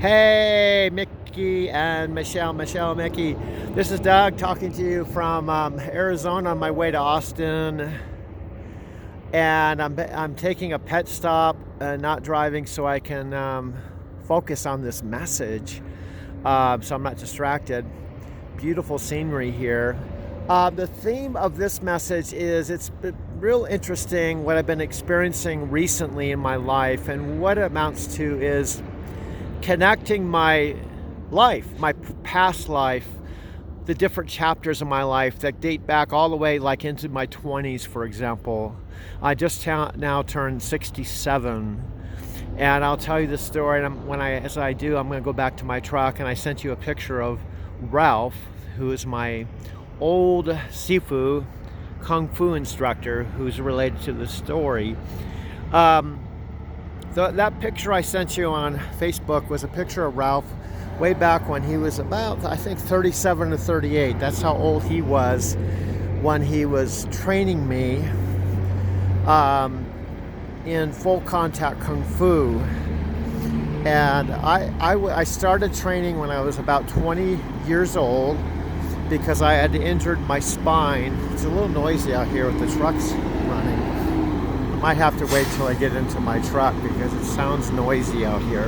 Hey, Mickey and Michelle, Mickey. This is Doug talking to you from Arizona on my way to Austin, and I'm taking a pet stop, not driving, so I can focus on this message, so I'm not distracted. Beautiful scenery here. The theme of this message is it's been real interesting what I've been experiencing recently in my life, and what it amounts to is connecting my life, my past life, the different chapters of my life that date back all the way like into my 20s, for example. I just now turned 67, and I'll tell you the story. And as I do, I'm going to go back to my truck, and I sent you a picture of Ralph, who is my old Sifu Kung Fu instructor, who's related to the story. That picture I sent you on Facebook was a picture of Ralph way back when he was about, I think, 37 to 38. That's how old he was when he was training me in full contact Kung Fu. And I started training when I was about 20 years old because I had injured my spine. It's a little noisy out here with the trucks running. Might have to wait till I get into my truck because it sounds noisy out here.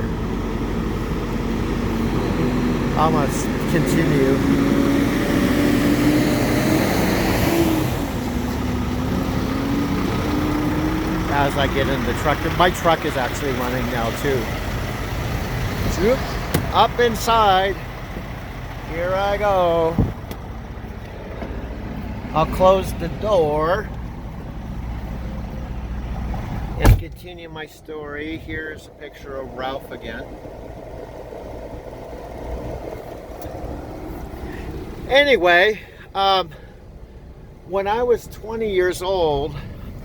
I must continue. As I get in the truck, my truck is actually running now too. Up inside. Here I go. I'll close the door and continue my story. Here's a picture of Ralph again. Anyway, when I was 20 years old,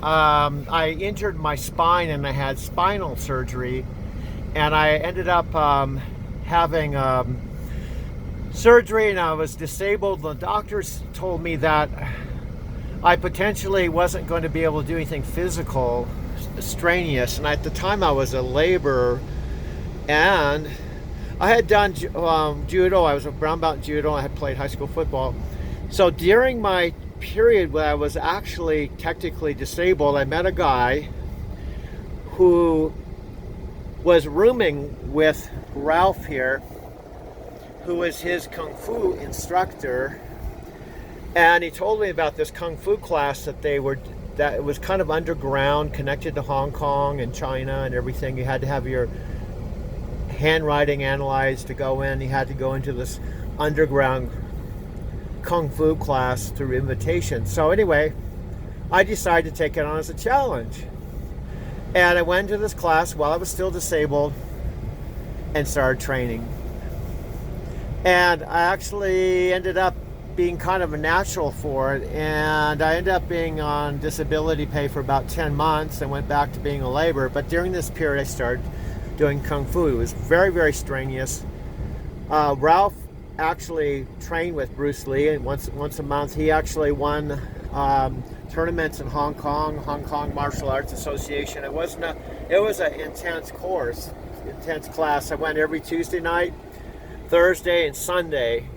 I injured my spine and I had spinal surgery, and I ended up having surgery, and I was disabled. The doctors told me that I potentially wasn't going to be able to do anything physical strenuous, and at the time I was a laborer, and I had done judo. I was a brown belt in judo. I had played high school football. So during my period when I was actually technically disabled, I met a guy who was rooming with Ralph here, who was his Kung Fu instructor, and he told me about this Kung Fu class that it was kind of underground, connected to Hong Kong and China and everything. You had to have your handwriting analyzed to go in. You had to go into this underground Kung Fu class through invitation. So anyway, I decided to take it on as a challenge. And I went to this class while I was still disabled and started training. And I actually ended up being kind of a natural for it, and I ended up being on disability pay for about 10 months and went back to being a laborer. But during this period I started doing Kung Fu. It was very, very strenuous. Ralph actually trained with Bruce Lee, and once a month he actually won tournaments in Hong Kong Martial Arts Association. It was an intense course, intense class. I went every Tuesday night, Thursday, and Sunday.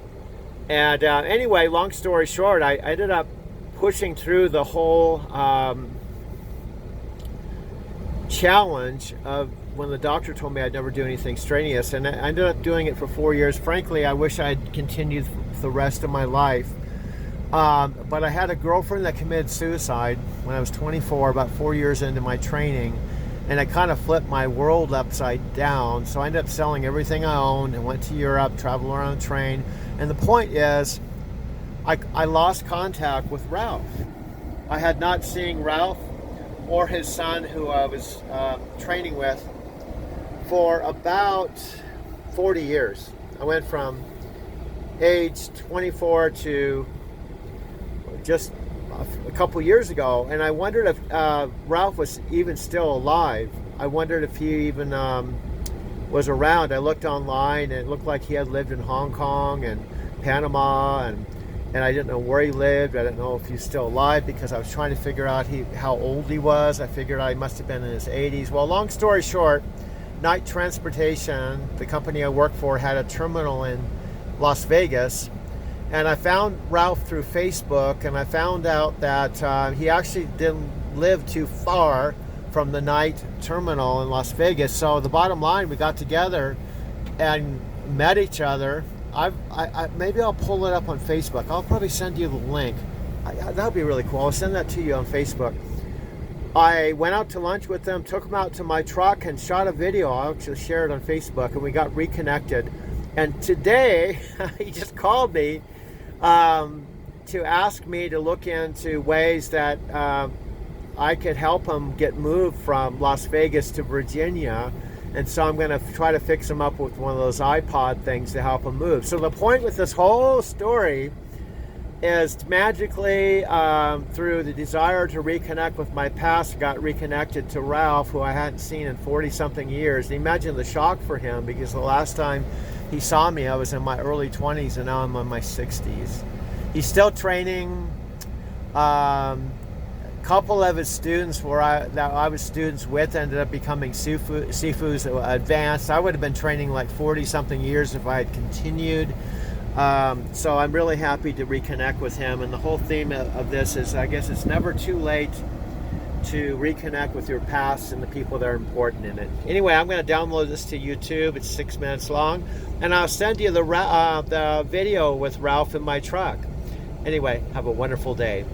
And anyway, long story short, I ended up pushing through the whole challenge of when the doctor told me I'd never do anything strenuous, and I ended up doing it for 4 years. Frankly, I wish I'd continued the rest of my life. But I had a girlfriend that committed suicide when I was 24, about 4 years into my training, and I kind of flipped my world upside down. So I ended up selling everything I owned and went to Europe, traveled around the train. And the point is, I lost contact with Ralph. I had not seen Ralph or his son, who I was training with, for about 40 years. I went from age 24 to just a couple years ago, and I wondered if Ralph was even still alive. I wondered if he even was around. I looked online, and it looked like he had lived in Hong Kong and Panama, and I didn't know where he lived. I didn't know if he was still alive because I was trying to figure out how old he was. I figured I must have been in his 80s. Well, long story short, Knight Transportation, the company I work for, had a terminal in Las Vegas. And I found Ralph through Facebook, and I found out that he actually didn't live too far from the Knight terminal in Las Vegas. So the bottom line, we got together and met each other. Maybe I'll pull it up on Facebook. I'll probably send you the link. That would be really cool. I'll send that to you on Facebook. I went out to lunch with them, took them out to my truck, and shot a video. I'll actually share it on Facebook, and we got reconnected. And today, he just called me to ask me to look into ways that I could help him get moved from Las Vegas to Virginia. And so I'm going to try to fix him up with one of those iPod things to help him move. So the point with this whole story is magically, through the desire to reconnect with my past, got reconnected to Ralph, who I hadn't seen in 40-something years. Imagine the shock for him, because the last time he saw me, I was in my early 20s, and now I'm in my 60s. He's still training. Couple of his students that I was students with ended up becoming Sifu's advanced. I would have been training like 40-something years if I had continued. So I'm really happy to reconnect with him. And the whole theme of this is, I guess it's never too late to reconnect with your past and the people that are important in it. Anyway, I'm going to download this to YouTube. It's 6 minutes long. And I'll send you the video with Ralph in my truck. Anyway, have a wonderful day.